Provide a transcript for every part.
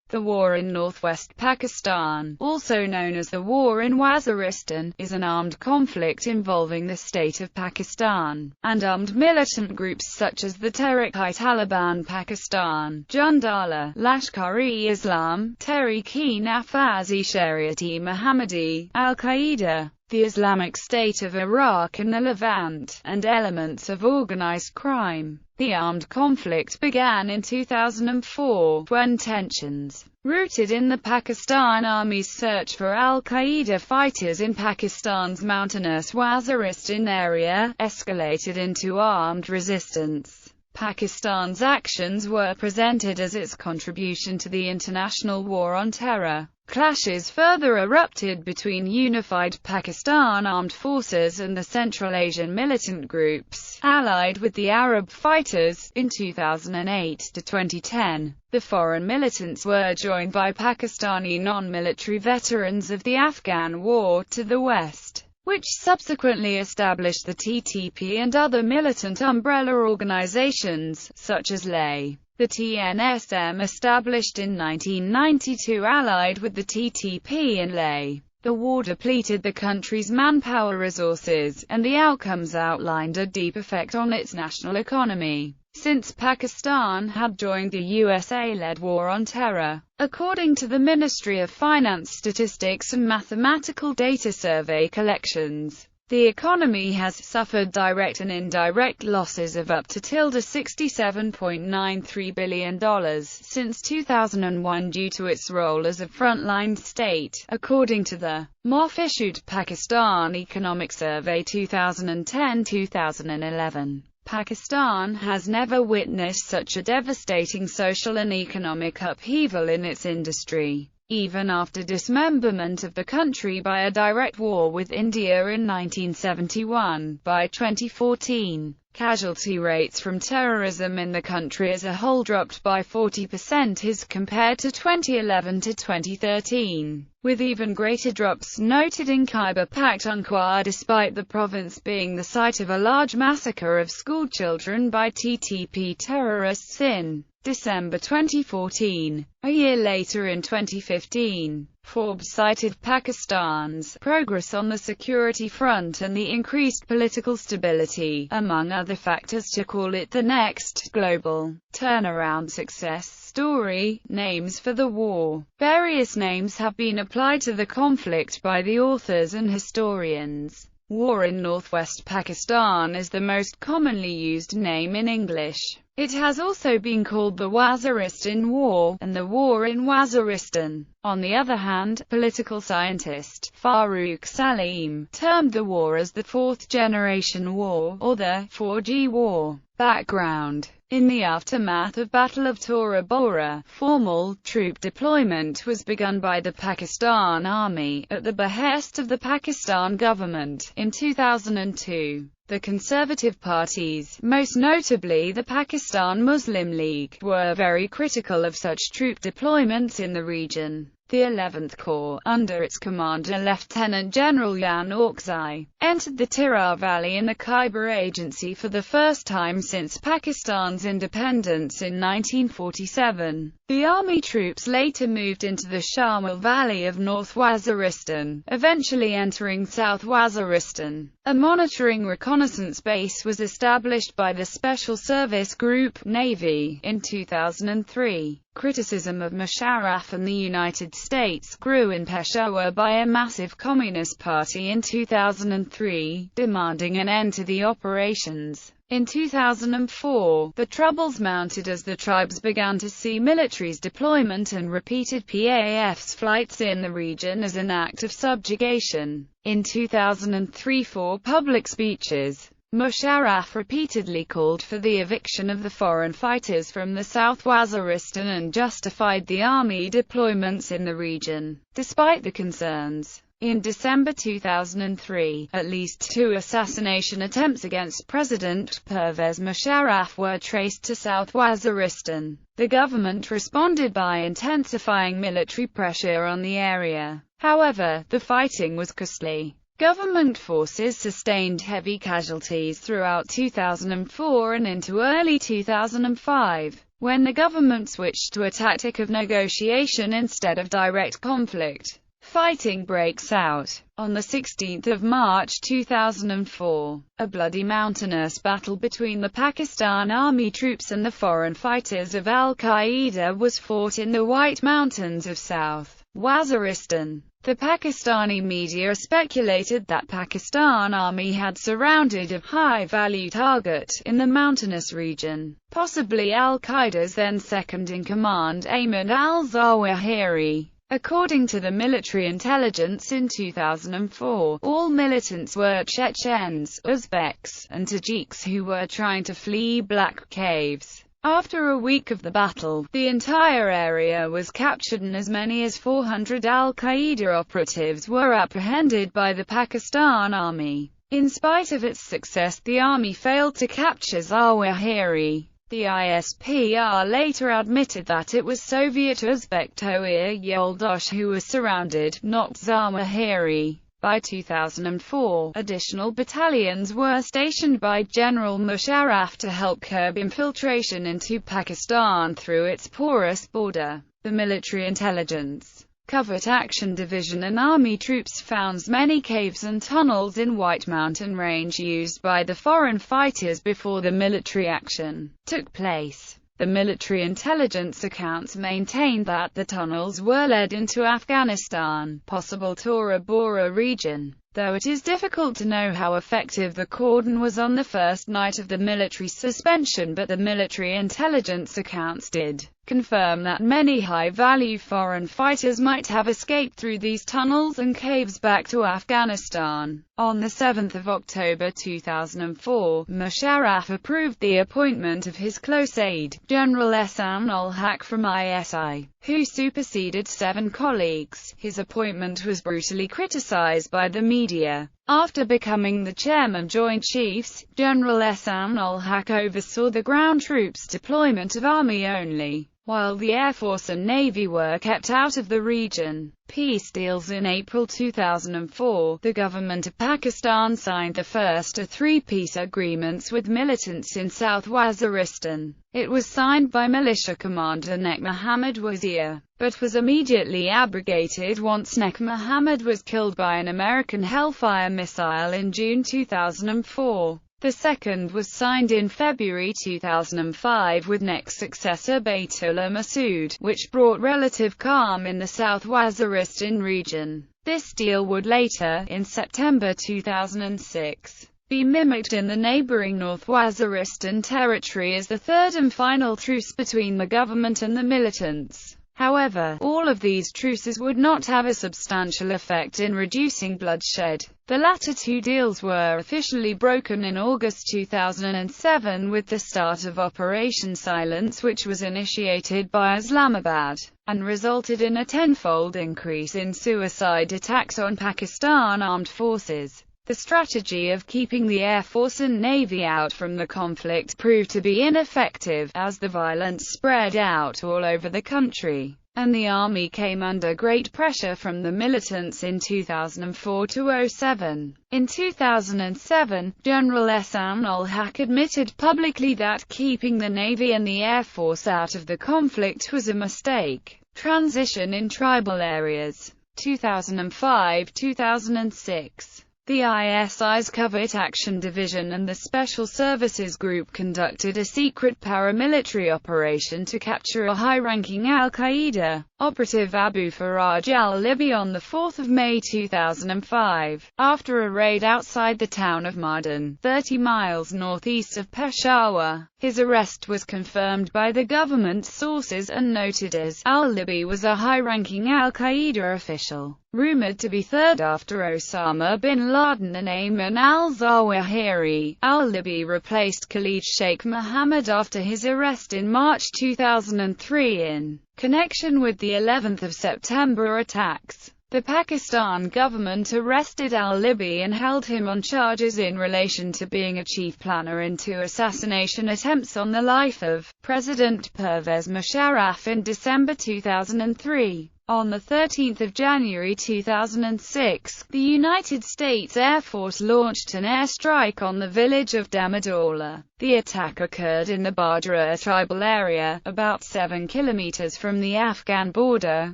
The war in northwest Pakistan, also known as the War in Waziristan, is an armed conflict involving the state of Pakistan, and armed militant groups such as the Tehrik-i-Taliban Pakistan, Jundallah, Lashkar-e-Islam, Tehreek-e-Nafaz-e-Shariat-e Mohammadi, Al-Qaeda, the Islamic State of Iraq and the Levant, and elements of organized crime. The armed conflict began in 2004, when tensions, rooted in the Pakistan Army's search for al-Qaeda fighters in Pakistan's mountainous Waziristan area, escalated into armed resistance. Pakistan's actions were presented as its contribution to the international war on terror. Clashes further erupted between unified Pakistan armed forces and the Central Asian militant groups, allied with the Arab fighters, in 2008 to 2010. The foreign militants were joined by Pakistani non-military veterans of the Afghan War to the west, which subsequently established the TTP and other militant umbrella organizations, such as LAY. The TNSM, established in 1992, allied with the TTP and LAY. The war depleted the country's manpower resources, and the outcomes outlined a deep effect on its national economy, since Pakistan had joined the USA-led war on terror. According to the Ministry of Finance Statistics and Mathematical Data Survey collections, the economy has suffered direct and indirect losses of up to $67.93 billion since 2001 due to its role as a frontline state, according to the MOF-issued Pakistan Economic Survey 2010-2011. Pakistan has never witnessed such a devastating social and economic upheaval in its industry. Even after dismemberment of the country by a direct war with India in 1971, by 2014, casualty rates from terrorism in the country as a whole dropped by 40% as compared to 2011 to 2013, with even greater drops noted in Khyber Pakhtunkhwa, despite the province being the site of a large massacre of schoolchildren by TTP terrorists in December 2014. A year later, in 2015, Forbes cited Pakistan's progress on the security front and the increased political stability, among other factors, to call it the next global turnaround success story. Names for the war. Various names have been applied to the conflict by the authors and historians. War in northwest Pakistan is the most commonly used name in English. It has also been called the Waziristan War, and the War in Waziristan. On the other hand, political scientist Farooq Salim termed the war as the Fourth Generation War, or the 4G War. Background. In the aftermath of Battle of Tora Bora, formal troop deployment was begun by the Pakistan Army, at the behest of the Pakistan government, in 2002. The conservative parties, most notably the Pakistan Muslim League, were very critical of such troop deployments in the region. The 11th Corps, under its commander Lieutenant General Yan Oqzai, entered the Tirar Valley in the Khyber Agency for the first time since Pakistan's independence in 1947. The army troops later moved into the Shamil Valley of North Waziristan, eventually entering South Waziristan. A monitoring reconnaissance base was established by the Special Service Group Navy in 2003. Criticism of Musharraf and the United States grew in Peshawar by a massive Communist Party in 2003, demanding an end to the operations. In 2004, the troubles mounted as the tribes began to see military's deployment and repeated PAF's flights in the region as an act of subjugation. In 2003, for public speeches, Musharraf repeatedly called for the eviction of the foreign fighters from the South Waziristan and justified the army deployments in the region, despite the concerns. In December 2003, at least 2 assassination attempts against President Pervez Musharraf were traced to South Waziristan. The government responded by intensifying military pressure on the area. However, the fighting was costly. Government forces sustained heavy casualties throughout 2004 and into early 2005. when the government switched to a tactic of negotiation instead of direct conflict. Fighting breaks out. On the 16th of March 2004, a bloody mountainous battle between the Pakistan Army troops and the foreign fighters of Al-Qaeda was fought in the White Mountains of South Waziristan. The Pakistani media speculated that Pakistan Army had surrounded a high-value target in the mountainous region, possibly Al-Qaeda's then second-in-command Ayman al-Zawahiri. According to the military intelligence in 2004, all militants were Chechens, Uzbeks, and Tajiks who were trying to flee Black Caves. After a week of the battle, the entire area was captured and as many as 400 Al-Qaeda operatives were apprehended by the Pakistan Army. In spite of its success, the army failed to capture Zawahiri. The ISPR later admitted that it was Soviet Uzbek Toir Yoldosh who was surrounded, not Zawahiri. By 2004, additional battalions were stationed by General Musharraf to help curb infiltration into Pakistan through its porous border. The Military Intelligence, Covert Action Division and Army troops found many caves and tunnels in White Mountain Range used by the foreign fighters before the military action took place. The military intelligence accounts maintained that the tunnels were led into Afghanistan, possible Tora Bora region, though it is difficult to know how effective the cordon was on the first night of the military suspension, but the military intelligence accounts did confirm that many high-value foreign fighters might have escaped through these tunnels and caves back to Afghanistan. On the 7th of October 2004, Musharraf approved the appointment of his close aide, General Ehsan ul-Haq from ISI, who superseded 7 colleagues. His appointment was brutally criticized by the media. After becoming the chairman Joint Chiefs, General Ehsan ul-Haq oversaw the ground troops deployment of army only, while the Air Force and Navy were kept out of the region. Peace deals. In April 2004, the government of Pakistan signed the first of 3 peace agreements with militants in South Waziristan. It was signed by militia commander Nek Mohammad Wazir, but was immediately abrogated once Nek Mohammad was killed by an American Hellfire missile in June 2004. The second was signed in February 2005 with Nek's successor Baitullah Masood, which brought relative calm in the South Waziristan region. This deal would later, in September 2006, be mimicked in the neighboring North Waziristan territory as the third and final truce between the government and the militants. However, all of these truces would not have a substantial effect in reducing bloodshed. The latter 2 deals were officially broken in August 2007 with the start of Operation Silence, which was initiated by Islamabad, and resulted in a tenfold increase in suicide attacks on Pakistan armed forces. The strategy of keeping the Air Force and Navy out from the conflict proved to be ineffective, as the violence spread out all over the country, and the army came under great pressure from the militants in 2004–07. In 2007, General Ehsan ul-Haq admitted publicly that keeping the Navy and the Air Force out of the conflict was a mistake. Transition in tribal areas. 2005–2006. The ISI's Covert Action Division and the Special Services Group conducted a secret paramilitary operation to capture a high-ranking Al-Qaeda operative Abu Faraj al-Libi on 4 May 2005. After a raid outside the town of Mardan, 30 miles northeast of Peshawar, his arrest was confirmed by the government sources and noted as al-Libi was a high-ranking Al-Qaeda official, rumored to be third after Osama bin Laden and Ayman al-Zawahiri. Al-Libi replaced Khalid Sheikh Mohammed after his arrest in March 2003 in connection with the 11th of September attacks. The Pakistan government arrested al-Libi and held him on charges in relation to being a chief planner in 2 assassination attempts on the life of President Pervez Musharraf in December 2003. On 13 January 2006, the United States Air Force launched an airstrike on the village of Damadola. The attack occurred in the Madras tribal area, about 7 kilometers from the Afghan border,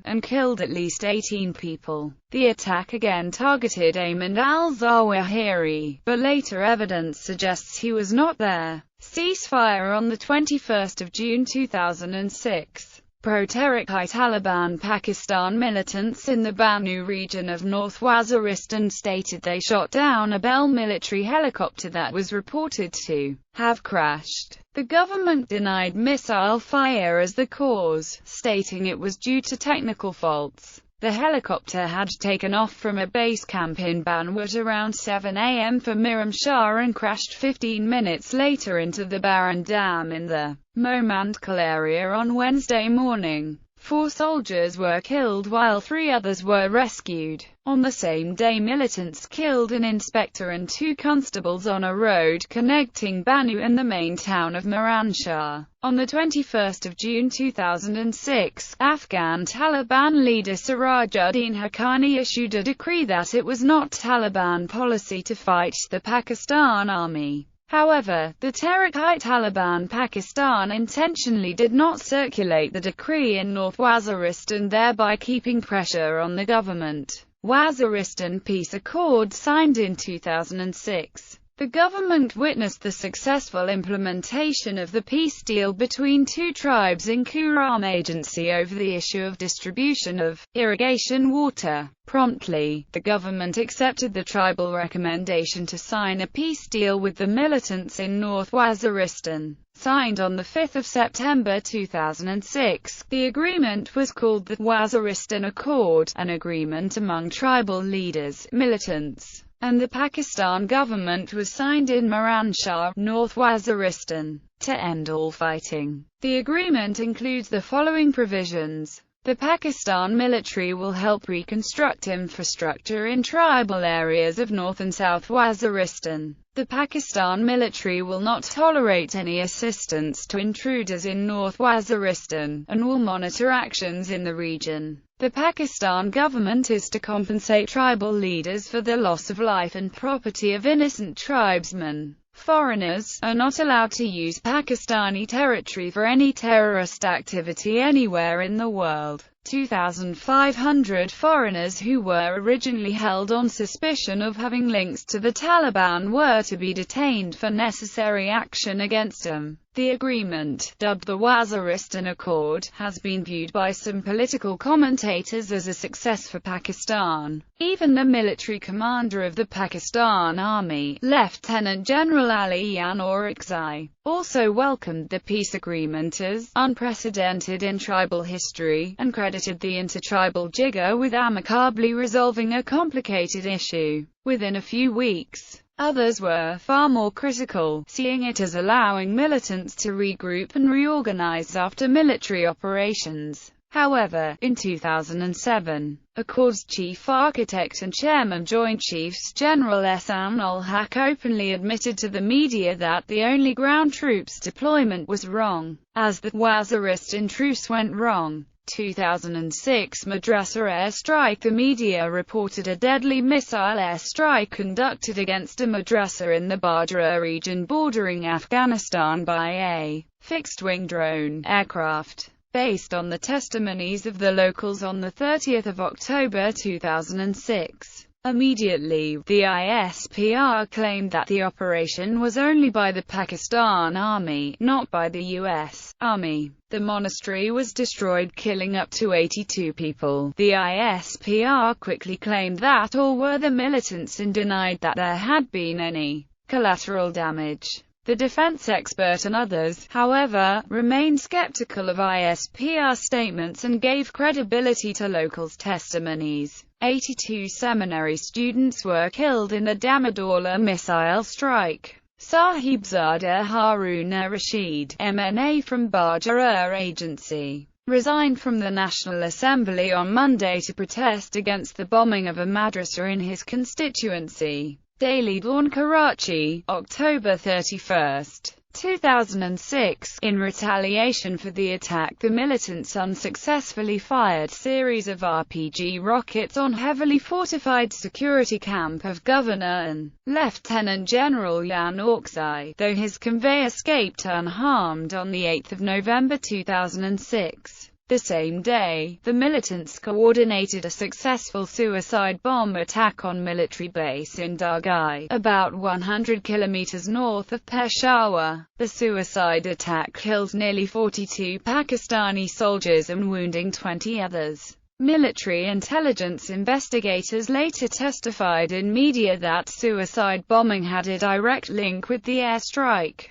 and killed at least 18 people. The attack again targeted Ayman al-Zawahiri, but later evidence suggests he was not there. Ceasefire on 21 June 2006. Pro-Tehrik-i-Taliban Pakistan militants in the Bannu region of North Waziristan stated they shot down a Bell military helicopter that was reported to have crashed. The government denied missile fire as the cause, stating it was due to technical faults. The helicopter had taken off from a base camp in Bannu at around 7 a.m. for Miramshah and crashed 15 minutes later into the Baran Dam in the Momandkal area on Wednesday morning. 4 soldiers were killed while 3 others were rescued. On the same day, militants killed an inspector and 2 constables on a road connecting Bannu and the main town of Miramshah. On 21 June 2006, Afghan Taliban leader Sirajuddin Haqqani issued a decree that it was not Taliban policy to fight the Pakistan army. However, the Tehrik-i-Taliban Pakistan intentionally did not circulate the decree in North Waziristan, thereby keeping pressure on the government. Waziristan peace accord signed in 2006. The government witnessed the successful implementation of the peace deal between 2 tribes in Kuram Agency over the issue of distribution of irrigation water. Promptly, the government accepted the tribal recommendation to sign a peace deal with the militants in North Waziristan. Signed on 5 September 2006, the agreement was called the Waziristan Accord, an agreement among tribal leaders, militants, and the Pakistan government was signed in Miramshah, North Waziristan, to end all fighting. The agreement includes the following provisions. The Pakistan military will help reconstruct infrastructure in tribal areas of North and South Waziristan. The Pakistan military will not tolerate any assistance to intruders in North Waziristan, and will monitor actions in the region. The Pakistan government is to compensate tribal leaders for the loss of life and property of innocent tribesmen. Foreigners are not allowed to use Pakistani territory for any terrorist activity anywhere in the world. 2,500 foreigners who were originally held on suspicion of having links to the Taliban were to be detained for necessary action against them. The agreement, dubbed the Waziristan Accord, has been viewed by some political commentators as a success for Pakistan. Even the military commander of the Pakistan Army, Lieutenant General Ali Orakzai, also welcomed the peace agreement as unprecedented in tribal history, and credited the intertribal Jigar with amicably resolving a complicated issue within a few weeks. Others were far more critical, seeing it as allowing militants to regroup and reorganize after military operations. However, in 2007, Accord's chief architect and chairman Joint Chiefs General Ehsan ul-Haq openly admitted to the media that the only ground troops deployment was wrong, as the Waziristan truce went wrong. 2006 Madras Air Strike. The media reported a deadly missile airstrike conducted against a madrasa in the Badra region bordering Afghanistan by a fixed-wing drone aircraft. Based on the testimonies of the locals on 30 October 2006. Immediately, the ISPR claimed that the operation was only by the Pakistan Army, not by the U.S. Army. The monastery was destroyed, killing up to 82 people. The ISPR quickly claimed that all were the militants and denied that there had been any collateral damage. The defense expert and others, however, remained skeptical of ISPR statements and gave credibility to locals' testimonies. 82 seminary students were killed in the Damadola missile strike. Sahibzada Haruna Rashid, MNA from Madras Air Agency, resigned from the National Assembly on Monday to protest against the bombing of a madrasa in his constituency. Daily Dawn, Karachi, October 31. 2006. In retaliation for the attack, the militants unsuccessfully fired series of RPG rockets on heavily fortified security camp of Governor and Lieutenant General Jan Oksai, though his convoy escaped unharmed on 8 November 2006. The same day, the militants coordinated a successful suicide bomb attack on military base in Dargai, about 100 kilometers north of Peshawar. The suicide attack killed nearly 42 Pakistani soldiers and wounding 20 others. Military intelligence investigators later testified in media that suicide bombing had a direct link with the airstrike.